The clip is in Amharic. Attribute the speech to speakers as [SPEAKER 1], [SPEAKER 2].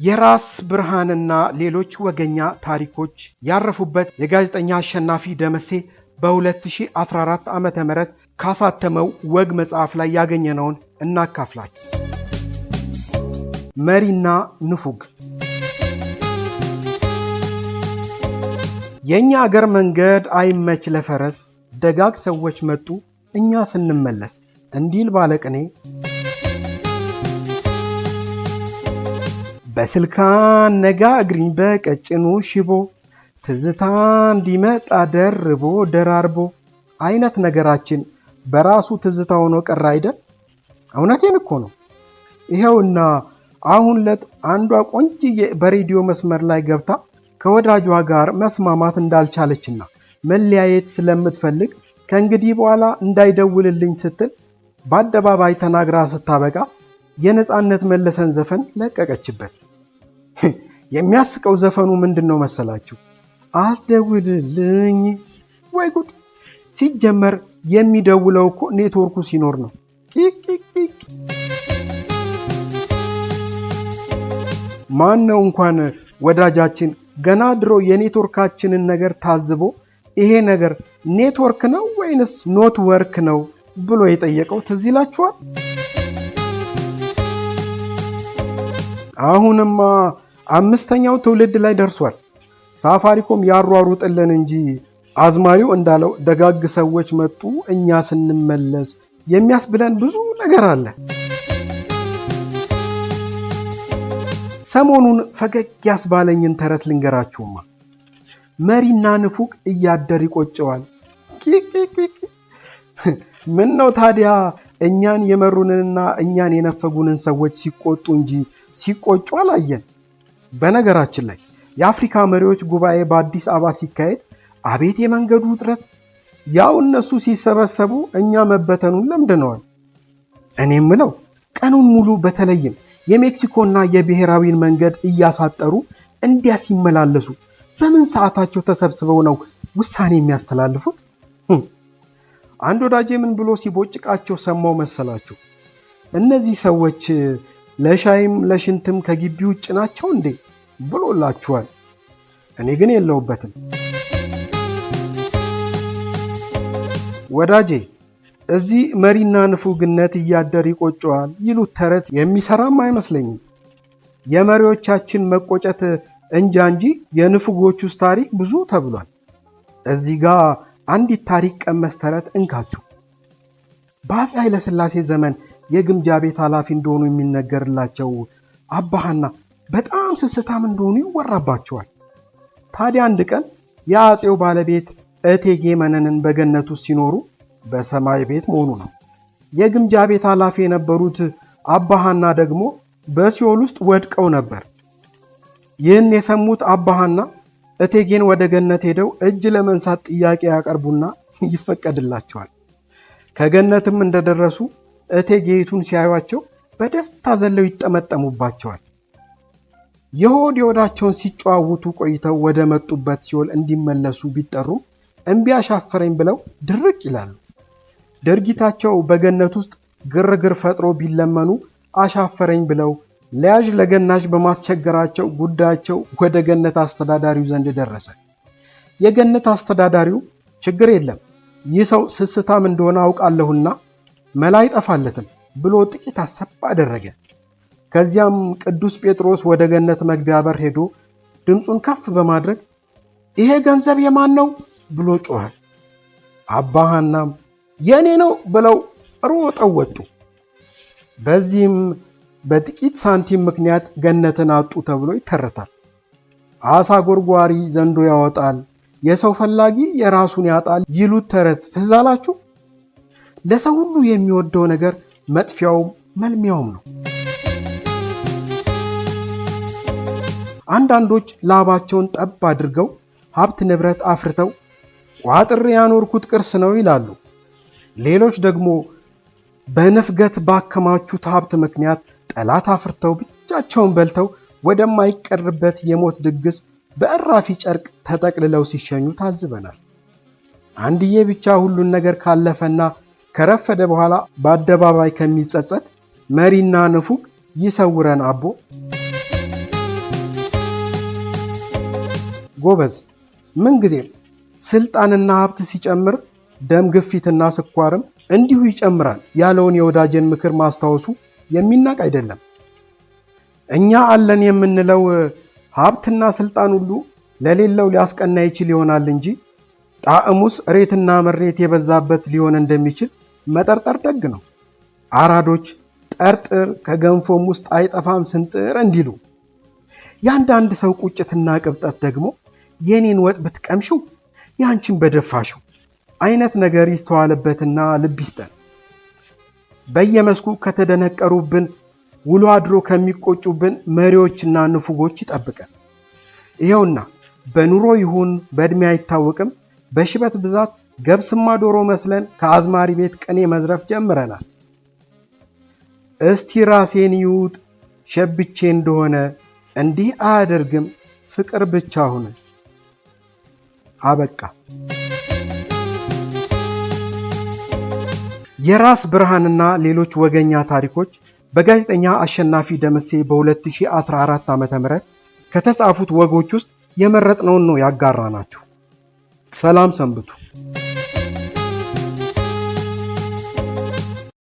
[SPEAKER 1] የራስ ብርሃንና ሌሎች ወገኛ ታሪኮች ያረፉበት የጋዜጠኛ አሸናፊ ደምሴ በ2014 ዓመተ ምህረት ካሳተመው ወግ መጽሐፍ ላይ ያገኘነውን እናካፍላችሁ። መሪና ንፉግ። የኛ አገር መንገድ አይመች ለፈረስ፣ ደጋግ ሰዎች መጡ እኛ ስንመለስ እንዲል ባለቅኔ በስልካን ነጋ እግሪኝ በቀጭኑ ሽቦ ትዝታ እንዲመጣ ደርቦ ደራርቦ አይነት ነገራችን በራሱ ትዝታ ሆኖ ቀረ አይደል? እውነቴን እኮ ነው። ይሄውና አሁን ለት አንዷ ቆንጅዬ በሬዲዮ መስመር ላይ ገብታ ከወዳጇ ጋር መስማማት እንዳልቻለችና መለያየት ስለምትፈልግ ከእንግዲህ በኋላ እንዳይደውልልኝ ስትል በአደባባይ ተናግራ ስታበቃ የነጻነት መለሰን ዘፈን ለቀቀችበት። የሚያስቀው ዘፈኑ ምንድነው መሰላችሁ? አስደውልልኝ። ወይ ጉድ! ሲጀመር የሚደውለው እኮ ኔትወርኩ ሲኖር ነው። ቂቂቂቅ ማን ነው እንኳን ወዳጃችን ገና ድሮ የኔትወርካችንን ነገር ታዝቦ ይሄ ነገር ኔትወርክ ነው ወይንስ ኖት ወርክ ነው ብሎ የጠየቀው ትዝ ይላችኋል? አሁንማ አምስተኛው ትውልድ ላይ ደርሷል። ሳፋሪኮም ያሯሩጥልን እንጂ አዝማሪው እንዳለው ደጋግ ሰዎች መጡ እኛ ስንመለስ የሚያስብለን ብዙ ነገር አለ። ሰሞኑን ፈገግ ያስባለኝን ተረት ልንገራችሁማ። መሪና ንፉግ እያደር ይቆጨዋል። ምን ነው ታዲያ እኛን የመሩንንና እኛን የነፈጉንን ሰዎች ሲቆጡ እንጂ ሲቆጩ አላየን። በነገራችን ላይ የአፍሪካ መሪዎች ጉባኤ በአዲስ አበባ ሲካሄድ አቤት የመንገዱ ውጥረት! ያው እነሱ ሲሰበሰቡ እኛ መበተኑን ለምደነዋል። እኔም ምለው ቀኑን ሙሉ በተለይም የሜክሲኮና የብሔራዊን መንገድ እያሳጠሩ እንዲያ ሲመላለሱ በምን ሰዓታቸው ተሰብስበው ነው ውሳኔ የሚያስተላልፉት? አንድ ወዳጄ ምን ብሎ ሲቦጭቃቸው ሰማው መሰላችሁ? እነዚህ ሰዎች ለሻይም ለሽንትም ከግቢ ውጭ ናቸው እንዴ ብሎላችኋል። እኔ ግን የለውበትም። ወዳጄ እዚህ መሪና ንፉግነት እያደር ይቆጨዋል ይሉት ተረት የሚሰራም አይመስለኝም። የመሪዎቻችን መቆጨት እንጂ የንፉጎቹስ ታሪክ ብዙ ተብሏል። እዚህ ጋር አንዲት ታሪክ ቀመስ ተረት እንካችሁ። በአፄ ኃይለ ሥላሴ ዘመን የግምጃ ቤት ኃላፊ እንደሆኑ የሚነገርላቸው አባሃና በጣም ስስታም እንደሆኑ ይወራባቸዋል። ታዲያ አንድ ቀን የአፄው ባለቤት እቴጌ መነንን በገነት ውስጥ ሲኖሩ በሰማይ ቤት መሆኑ ነው። የግምጃ ቤት ኃላፊ የነበሩት አባሃና ደግሞ በሲኦል ውስጥ ወድቀው ነበር። ይህን የሰሙት አባሃና እቴጌን ወደ ገነት ሄደው እጅ ለመንሳት ጥያቄ ያቀርቡና ይፈቀድላቸዋል። ከገነትም እንደደረሱ እቴጌይቱን ሲያዩአቸው በደስታ ዘለው ይጠመጠሙባቸዋል። የሆድ የሆዳቸውን ሲጨዋውቱ ቆይተው ወደ መጡበት ሲኦል እንዲመለሱ ቢጠሩም እምቢ አሻፈረኝ ብለው ድርቅ ይላሉ። ድርጊታቸው በገነት ውስጥ ግርግር ፈጥሮ ቢለመኑ አሻፈረኝ ብለው ለያዥ ለገናዥ በማስቸገራቸው ጉዳያቸው ወደ ገነት አስተዳዳሪው ዘንድ ደረሰ። የገነት አስተዳዳሪው ችግር የለም ይህ ሰው ስስታም እንደሆነ አውቃለሁና መላ አይጠፋለትም ብሎ ጥቂት አሰብ አደረገ። ከዚያም ቅዱስ ጴጥሮስ ወደ ገነት መግቢያ በር ሄዶ ድምጹን ከፍ በማድረግ ይሄ ገንዘብ የማን ነው ብሎ ጮኸ። አባሃናም የኔ ነው ብለው ሮጠው ወጡ። በዚህም በጥቂት ሳንቲም ምክንያት ገነትን አጡ ተብሎ ይተረታል። አሳ ጎርጓሪ ዘንዶ ያወጣል፣ የሰው ፈላጊ የራሱን ያጣል ይሉት ተረት ትዝ አላችሁ? ለሰው ሁሉ የሚወደው ነገር መጥፊያውም መልሚያውም ነው። አንዳንዶች ላባቸውን ጠብ አድርገው ሀብት ንብረት አፍርተው ቋጥሬ ያኖርኩት ቅርስ ነው ይላሉ። ሌሎች ደግሞ በንፍገት ባከማቹት ሀብት ምክንያት ጠላት አፍርተው ብቻቸውን በልተው ወደማይቀርበት የሞት ድግስ በእራፊ ጨርቅ ተጠቅልለው ሲሸኙ ታዝበናል። አንድዬ ብቻ ሁሉን ነገር ካለፈና ከረፈደ በኋላ በአደባባይ ከሚጸጸት መሪና ንፉግ ይሰውረን አቦ። ጎበዝ፣ ምንጊዜም ስልጣንና ሀብት ሲጨምር ደም ግፊትና ስኳርም እንዲሁ ይጨምራል ያለውን የወዳጅን ምክር ማስታወሱ የሚናቅ አይደለም። እኛ አለን የምንለው ሀብትና ስልጣን ሁሉ ለሌለው ሊያስቀና ይችል ይሆናል እንጂ ጣዕሙስ እሬትና መሬት የበዛበት ሊሆን እንደሚችል መጠርጠር ደግ ነው። አራዶች ጠርጥር ከገንፎም ውስጥ አይጠፋም ስንጥር እንዲሉ፣ ያንዳንድ ሰው ቁጭትና ቅብጠት ደግሞ የኔን ወጥ ብትቀምሽው ያንቺን በደፋሽው አይነት ነገር ይስተዋልበትና ልብ ይስጠን። በየመስኩ ከተደነቀሩብን ውሎ አድሮ ከሚቆጩብን መሪዎችና ንፉጎች ይጠብቀን። ይኸውና በኑሮ ይሁን በእድሜ አይታወቅም በሽበት ብዛት ገብስማ ዶሮ መስለን ከአዝማሪ ቤት ቅኔ መዝረፍ ጀምረናል። እስቲ ራሴን ይውጥ ሸብቼ እንደሆነ እንዲህ አያደርግም ፍቅር ብቻ ሆነ። አበቃ። የራስ ብርሃንና ሌሎች ወገኛ ታሪኮች በጋዜጠኛ አሸናፊ ደምሴ በ2014 ዓ.ም ከተጻፉት ወጎች ውስጥ የመረጥነውን ነው ያጋራናችሁ። ሰላም ሰንብቱ።